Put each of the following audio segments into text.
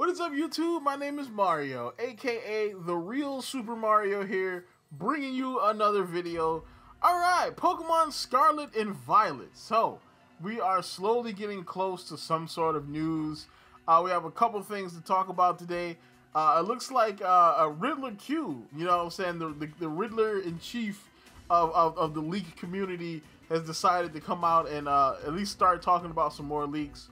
What is up, YouTube? My name is Mario, aka the real Super Mario here, bringing you another video. Alright, Pokemon Scarlet and Violet. So, we are slowly getting close to some sort of news. We have a couple things to talk about today. It looks like a Riddler Khu, you know what I'm saying, the Riddler in chief of the leak community has decided to come out and at least start talking about some more leaks.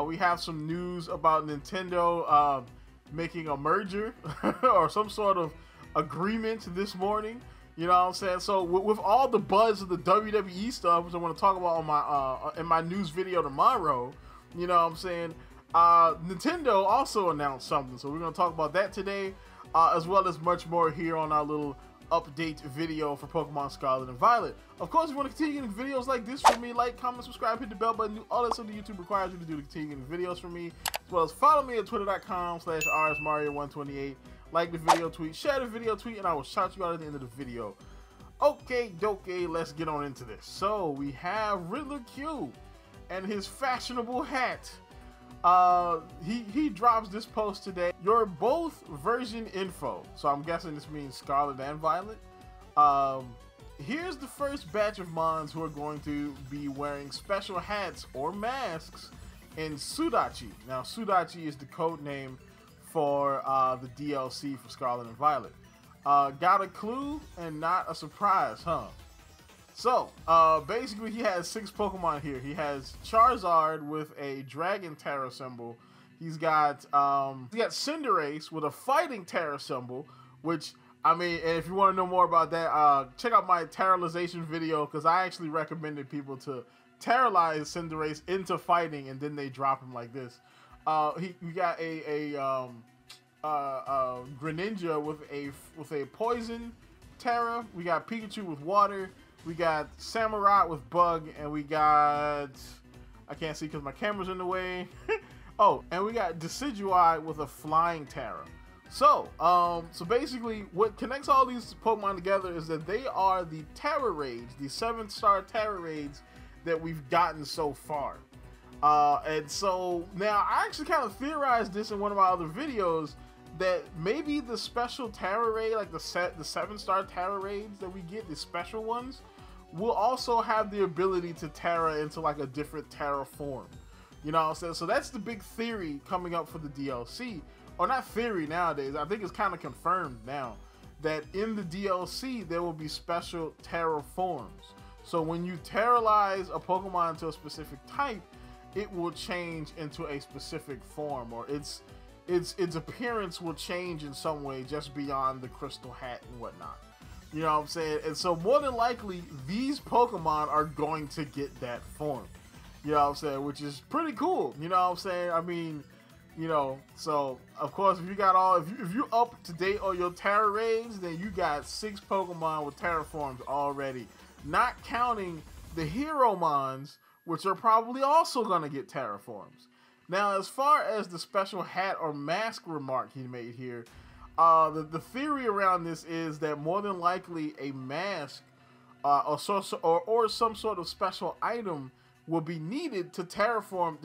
We have some news about Nintendo making a merger or some sort of agreement this morning. You know what I'm saying? So with all the buzz of the WWE stuff, which I want to talk about on my in my news video tomorrow, you know what I'm saying? Nintendo also announced something, so we're going to talk about that today, as well as much more here on our little update video for Pokemon Scarlet and Violet. Of course, if you want to continue getting videos like this from me, like, comment, subscribe, hit the bell button, do all that stuff that YouTube requires you to do to continue getting videos from me, as well as follow me at twitter.com/RSMario128. Like the video, tweet, share the video, tweet, and I will shout you out at the end of the video. Okay, dokie, let's get on into this. So, we have Riddler Khu and his fashionable hat. He drops this post today. You're both version info. So I'm guessing this means Scarlet and Violet. Here's the first batch of Mons who are going to be wearing special hats or masks in Sudachi. Now, Sudachi is the code name for the DLC for Scarlet and Violet. Got a clue and not a surprise, huh? So, basically he has 6 Pokemon here. He has Charizard with a Dragon Terra symbol. He's got Cinderace with a Fighting Terra symbol, which, I mean, and if you want to know more about that, check out my Terralization video, because I actually recommended people to Terralize Cinderace into Fighting, and then they drop him like this. We got a Greninja with a Poison Terra. We got Pikachu with Water. We got Samurai with Bug, and we got, I can't see because my camera's in the way. Oh, and we got Decidueye with a Flying Terra. So, so basically, what connects all these Pokemon together is that they are the Terra raids, the 7-star Terra raids that we've gotten so far. And so now I actually kind of theorized this in one of my other videos, that maybe the special Terra raid, like the 7-star Terra raids that we get, the special ones, will also have the ability to Terra into like a different Terra form. You know what I'm saying? So that's the big theory coming up for the DLC. Or not theory nowadays, I think it's kind of confirmed now, that in the DLC there will be special Terra forms. So when you Terralize a Pokemon into a specific type, it will change into a specific form, or its appearance will change in some way just beyond the crystal hat and whatnot. You know what I'm saying? And so more than likely, these Pokemon are going to get that form. You know what I'm saying? Which is pretty cool. You know what I'm saying? I mean, you know, so of course, if you got if you're up to date on your Terra raids, then you got 6 Pokemon with Terra forms already. Not counting the Hero Mons, which are probably also going to get Terra forms. Now, as far as the special hat or mask remark he made here, the theory around this is that more than likely a mask or some sort of special item will be needed to terraform,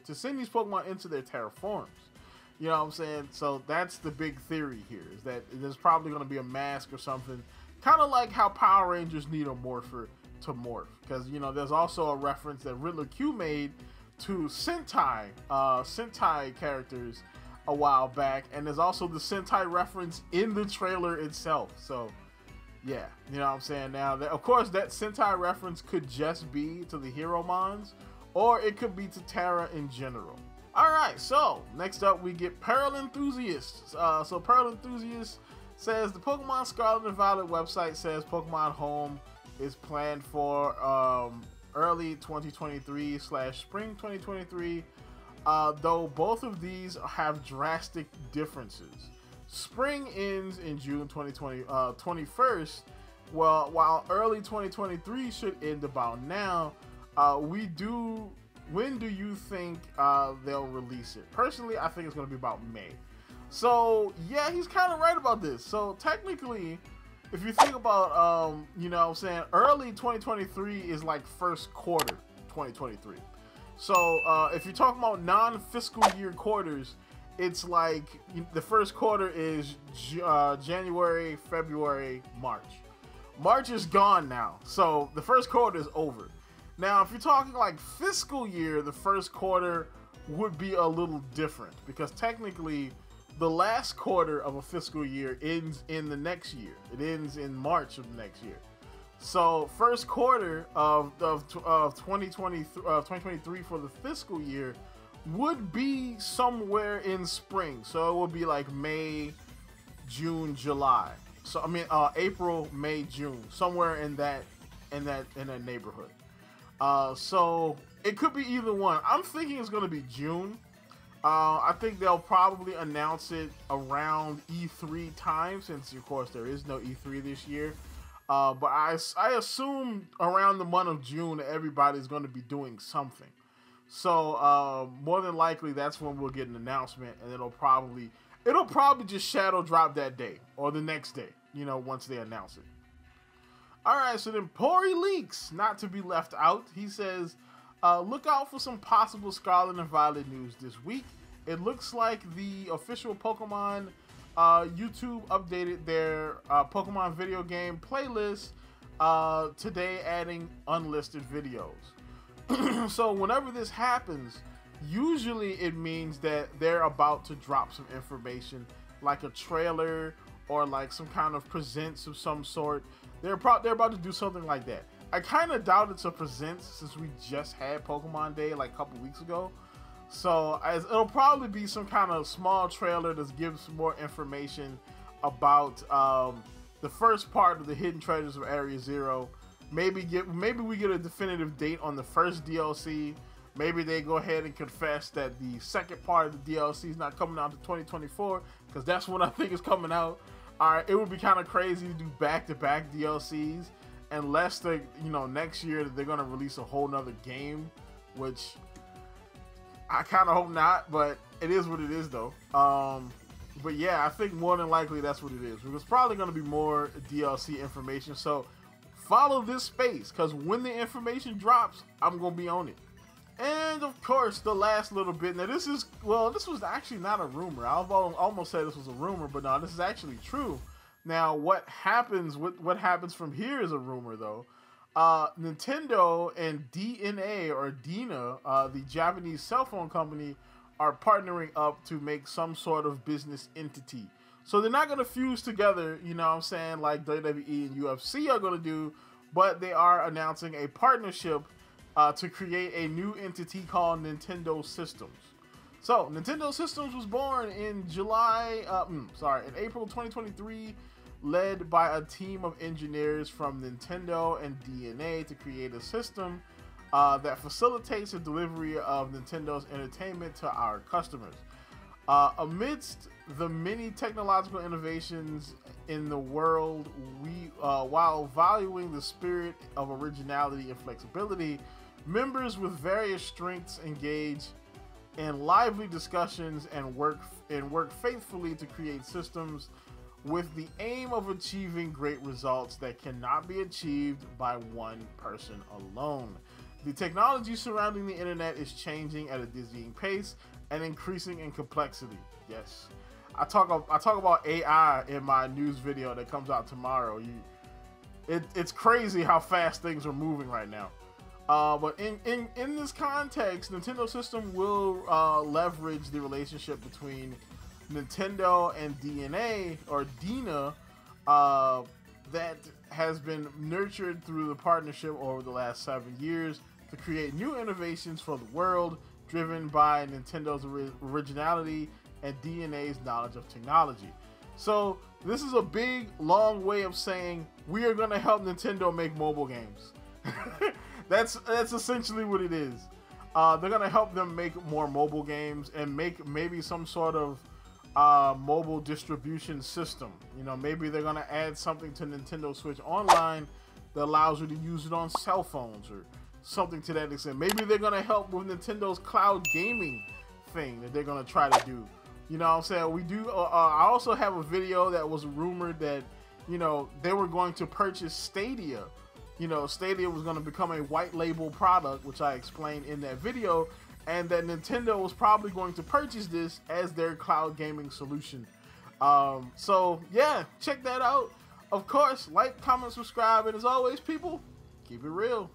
to send these Pokemon into their Terra forms. You know what I'm saying? So that's the big theory here, is that there's probably going to be a mask or something, kind of like how Power Rangers need a morpher to morph. Because, you know, there's also a reference that Riddler Khu made to Sentai characters a while back, and there's also the Sentai reference in the trailer itself. So yeah, you know what I'm saying? Now, of course, that Sentai reference could just be to the Hero Mons, or it could be to Terra in general. Alright, so next up we get Pearl Enthusiasts. So Pearl Enthusiasts says the Pokemon Scarlet and Violet website says Pokemon Home is planned for early 2023/spring 2023, though both of these have drastic differences. Spring ends in June 21st, well, while early 2023 should end about now. When do you think they'll release it? Personally, I think it's going to be about May. So yeah, he's kind of right about this. So technically, if you think about, you know what I'm saying, early 2023 is like first quarter 2023. So if you're talking about non-fiscal year quarters, it's like the first quarter is January, February, March. March is gone now, so the first quarter is over. Now, if you're talking like fiscal year, the first quarter would be a little different because technically the last quarter of a fiscal year ends in the next year. It ends in March of the next year. So first quarter of 2023 for the fiscal year would be somewhere in spring. So it would be like May, June, July. So I mean April, May, June, somewhere in that neighborhood. So it could be either one. I'm thinking it's going to be June. I think they'll probably announce it around E3 time, since of course there is no E3 this year. But I assume around the month of June everybody's going to be doing something. So more than likely that's when we'll get an announcement, and it'll probably just shadow drop that day or the next day, you know, once they announce it. All right, so then Pori Leaks, not to be left out, he says, look out for some possible Scarlet and Violet news this week. It looks like the official Pokemon YouTube updated their Pokemon video game playlist today, adding unlisted videos. So whenever this happens, usually it means that they're about to drop some information, like a trailer or like some kind of presents of some sort. They're about to do something like that. I kind of doubt it's a presents, since we just had Pokemon Day like a couple weeks ago. So it'll probably be some kind of small trailer that gives some more information about the first part of the Hidden Treasures of Area Zero. Maybe we get a definitive date on the first DLC. Maybe they go ahead and confess that the second part of the DLC is not coming out to 2024, because that's when I think it's coming out. Alright, it would be kind of crazy to do back-to-back DLCs, unless they, you know, next year they're gonna release a whole nother game, which I kind of hope not, but it is what it is though. But yeah, I think more than likely that's what it is. There's probably gonna be more DLC information, so follow this space, because when the information drops, I'm gonna be on it. And of course, the last little bit. Now this was actually not a rumor. I almost said this was a rumor, but no, this is actually true. Now, what happens from here is a rumor, though. Nintendo and DeNA, or DeNA, the Japanese cell phone company, are partnering up to make some sort of business entity. So they're not going to fuse together, you know what I'm saying, like WWE and UFC are going to do, but they are announcing a partnership to create a new entity called Nintendo Systems. So Nintendo Systems was born in April 2023, led by a team of engineers from Nintendo and DeNA to create a system that facilitates the delivery of Nintendo's entertainment to our customers. Amidst the many technological innovations in the world, while valuing the spirit of originality and flexibility, members with various strengths engage in lively discussions and work faithfully to create systems with the aim of achieving great results that cannot be achieved by one person alone. The technology surrounding the internet is changing at a dizzying pace and increasing in complexity. Yes, I talk about AI in my news video that comes out tomorrow. It's crazy how fast things are moving right now. But in this context, Nintendo System will leverage the relationship between Nintendo and DeNA, or DeNA, that has been nurtured through the partnership over the last 7 years to create new innovations for the world, driven by Nintendo's originality and DeNA's knowledge of technology. So this is a big, long way of saying we are going to help Nintendo make mobile games. That's essentially what it is. They're going to help them make more mobile games and make maybe some sort of mobile distribution system. You know, maybe they're going to add something to Nintendo Switch Online that allows you to use it on cell phones or something to that extent. Maybe they're going to help with Nintendo's cloud gaming thing that they're going to try to do. You know what I'm saying? We do. I also have a video that was rumored that, you know, they were going to purchase Stadia. You know, Stadia was going to become a white label product, which I explained in that video. and that Nintendo was probably going to purchase this as their cloud gaming solution. So yeah, check that out. Of course, like, comment, subscribe, and as always, people, keep it real.